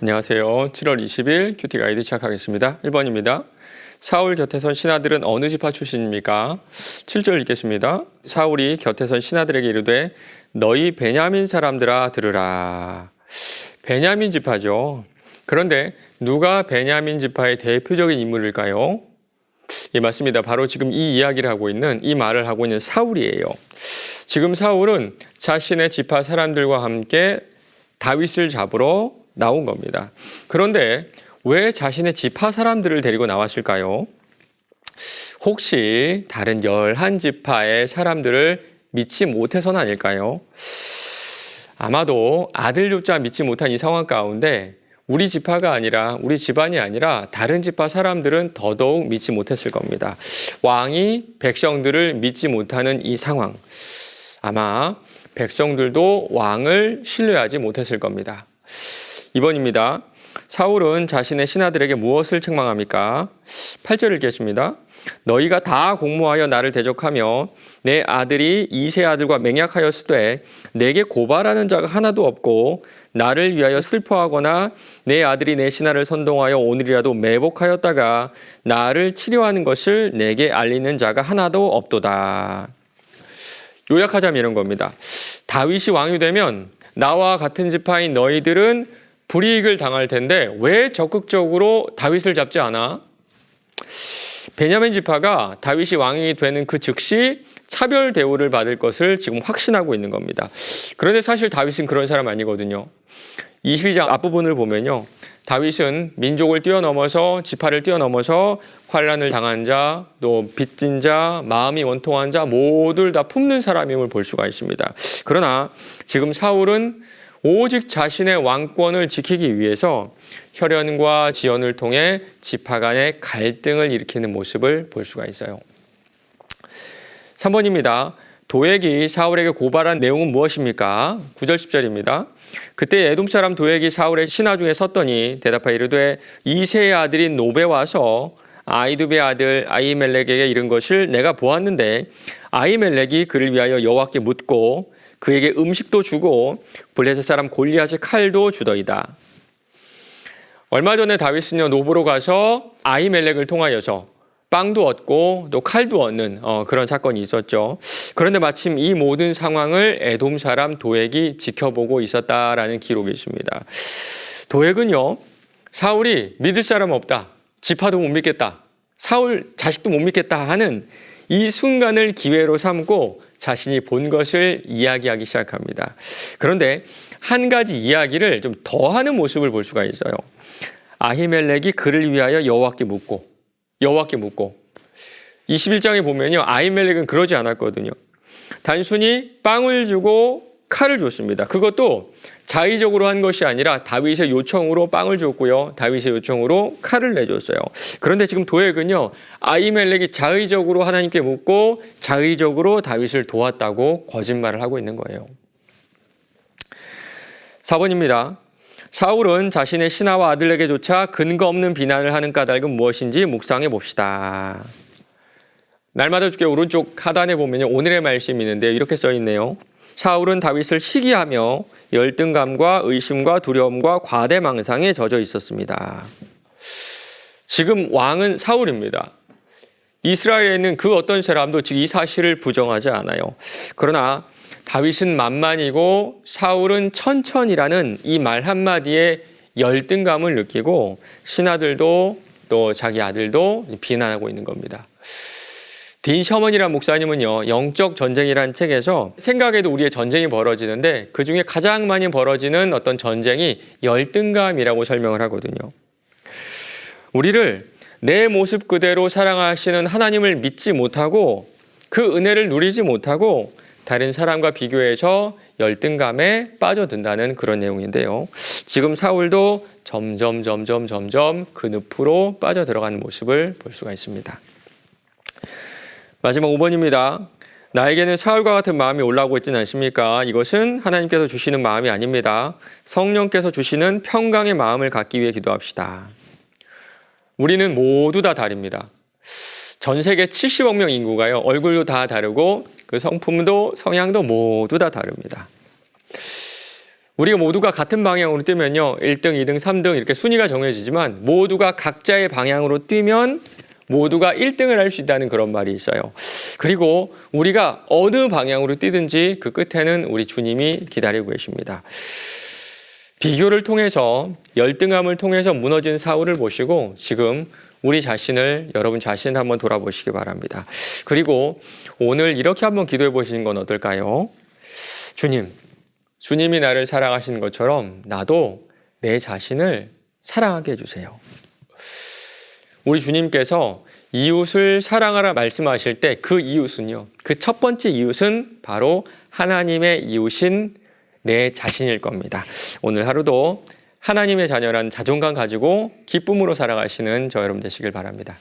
안녕하세요. 7월 20일 큐티 가이드 시작하겠습니다. 1번입니다. 사울 곁에 선 신하들은 어느 지파 출신입니까? 7절 읽겠습니다. 사울이 곁에 선 신하들에게 이르되 너희 베냐민 사람들아 들으라. 베냐민 지파죠. 그런데 누가 베냐민 지파의 대표적인 인물일까요? 예, 맞습니다. 바로 지금 이 이야기를 하고 있는, 이 말을 하고 있는 사울이에요. 지금 사울은 자신의 지파 사람들과 함께 다윗을 잡으러 나온 겁니다. 그런데 왜 자신의 지파 사람들을 데리고 나왔을까요? 혹시 다른 11지파의 사람들을 믿지 못해서는 아닐까요? 아마도 아들 욥자 믿지 못한 이 상황 가운데 우리 지파가 아니라, 우리 집안이 아니라 다른 지파 사람들은 더더욱 믿지 못했을 겁니다. 왕이 백성들을 믿지 못하는 이 상황, 아마 백성들도 왕을 신뢰하지 못했을 겁니다. 2번입니다. 사울은 자신의 신하들에게 무엇을 책망합니까? 8절 읽겠습니다. 너희가 다 공모하여 나를 대적하며 내 아들이 이세 아들과 맹약하였으되 내게 고발하는 자가 하나도 없고 나를 위하여 슬퍼하거나 내 아들이 내 신하를 선동하여 오늘이라도 매복하였다가 나를 치료하는 것을 내게 알리는 자가 하나도 없도다. 요약하자면 이런 겁니다. 다윗이 왕이 되면 나와 같은 지파인 너희들은 불이익을 당할 텐데 왜 적극적으로 다윗을 잡지 않아? 베냐민 지파가 다윗이 왕이 되는 그 즉시 차별 대우를 받을 것을 지금 확신하고 있는 겁니다. 그런데 사실 다윗은 그런 사람 아니거든요. 22장 앞부분을 보면요. 다윗은 민족을 뛰어넘어서, 지파를 뛰어넘어서 환난을 당한 자, 또 빚진 자, 마음이 원통한 자 모두를 다 품는 사람임을 볼 수가 있습니다. 그러나 지금 사울은 오직 자신의 왕권을 지키기 위해서 혈연과 지연을 통해 지파 간의 갈등을 일으키는 모습을 볼 수가 있어요. 3번입니다. 도액이 사울에게 고발한 내용은 무엇입니까? 9절 10절입니다. 그때 에돔 사람 도액이 사울의 신하 중에 섰더니 대답하여 이르되 이새의 아들인 노베 와서 아이두베의 아들 아히멜렉에게 이른 것을 내가 보았는데 아히멜렉이 그를 위하여 여호와께 묻고 그에게 음식도 주고 블레셋 사람 골리앗의 칼도 주더이다. 얼마 전에 다윗은요, 노브로 가서 아히멜렉을 통하여서 빵도 얻고 또 칼도 얻는 그런 사건이 있었죠. 그런데 마침 이 모든 상황을 에돔 사람 도액이 지켜보고 있었다라는 기록이 있습니다. 도액은요, 사울이 믿을 사람 없다, 지파도 못 믿겠다, 사울 자식도 못 믿겠다 하는 이 순간을 기회로 삼고 자신이 본 것을 이야기하기 시작합니다. 그런데 한 가지 이야기를 좀 더하는 모습을 볼 수가 있어요. 아히멜렉이 그를 위하여 여호와께 묻고 21장에 보면요, 아히멜렉은 그러지 않았거든요. 단순히 빵을 주고 칼을 줬습니다. 그것도 자의적으로 한 것이 아니라 다윗의 요청으로 빵을 줬고요, 다윗의 요청으로 칼을 내줬어요. 그런데 지금 도액은요, 아히멜렉이 자의적으로 하나님께 묻고 자의적으로 다윗을 도왔다고 거짓말을 하고 있는 거예요. 4번입니다. 사울은 자신의 신하와 아들에게조차 근거 없는 비난을 하는 까닭은 무엇인지 묵상해 봅시다. 날마다 주께 오른쪽 하단에 보면 오늘의 말씀이 있는데 이렇게 써 있네요. 사울은 다윗을 시기하며 열등감과 의심과 두려움과 과대망상에 젖어 있었습니다. 지금 왕은 사울입니다. 이스라엘에 있는 그 어떤 사람도 지금 이 사실을 부정하지 않아요. 그러나 다윗은 만만이고 사울은 천천이라는 이 말 한마디에 열등감을 느끼고 신하들도 또 자기 아들도 비난하고 있는 겁니다. 딘 셔먼이라는 목사님은요, 영적 전쟁이라는 책에서 생각에도 우리의 전쟁이 벌어지는데 그 중에 가장 많이 벌어지는 어떤 전쟁이 열등감이라고 설명을 하거든요. 우리를 내 모습 그대로 사랑하시는 하나님을 믿지 못하고 그 은혜를 누리지 못하고 다른 사람과 비교해서 열등감에 빠져든다는 그런 내용인데요. 지금 사울도 점점 그 늪으로 빠져들어가는 모습을 볼 수가 있습니다. 마지막 5번입니다. 나에게는 사울과 같은 마음이 올라오고 있지는 않습니까? 이것은 하나님께서 주시는 마음이 아닙니다. 성령께서 주시는 평강의 마음을 갖기 위해 기도합시다. 우리는 모두 다 다릅니다. 전 세계 70억 명 인구가요, 얼굴도 다 다르고 그 성품도 성향도 모두 다 다릅니다. 우리가 모두가 같은 방향으로 뛰면요. 1등, 2등, 3등 이렇게 순위가 정해지지만 모두가 각자의 방향으로 뛰면 모두가 1등을 할 수 있다는 그런 말이 있어요. 그리고 우리가 어느 방향으로 뛰든지 그 끝에는 우리 주님이 기다리고 계십니다. 비교를 통해서 열등함을 통해서 무너진 사울을 보시고 지금 우리 자신을 여러분 자신 한번 돌아보시기 바랍니다. 그리고 오늘 이렇게 한번 기도해 보시는 건 어떨까요? 주님이 나를 사랑하시는 것처럼 나도 내 자신을 사랑하게 해주세요. 우리 주님께서 이웃을 사랑하라 말씀하실 때 그 이웃은요, 그 첫 번째 이웃은 바로 하나님의 이웃인 내 자신일 겁니다. 오늘 하루도 하나님의 자녀란 자존감 가지고 기쁨으로 살아가시는 저 여러분 되시길 바랍니다.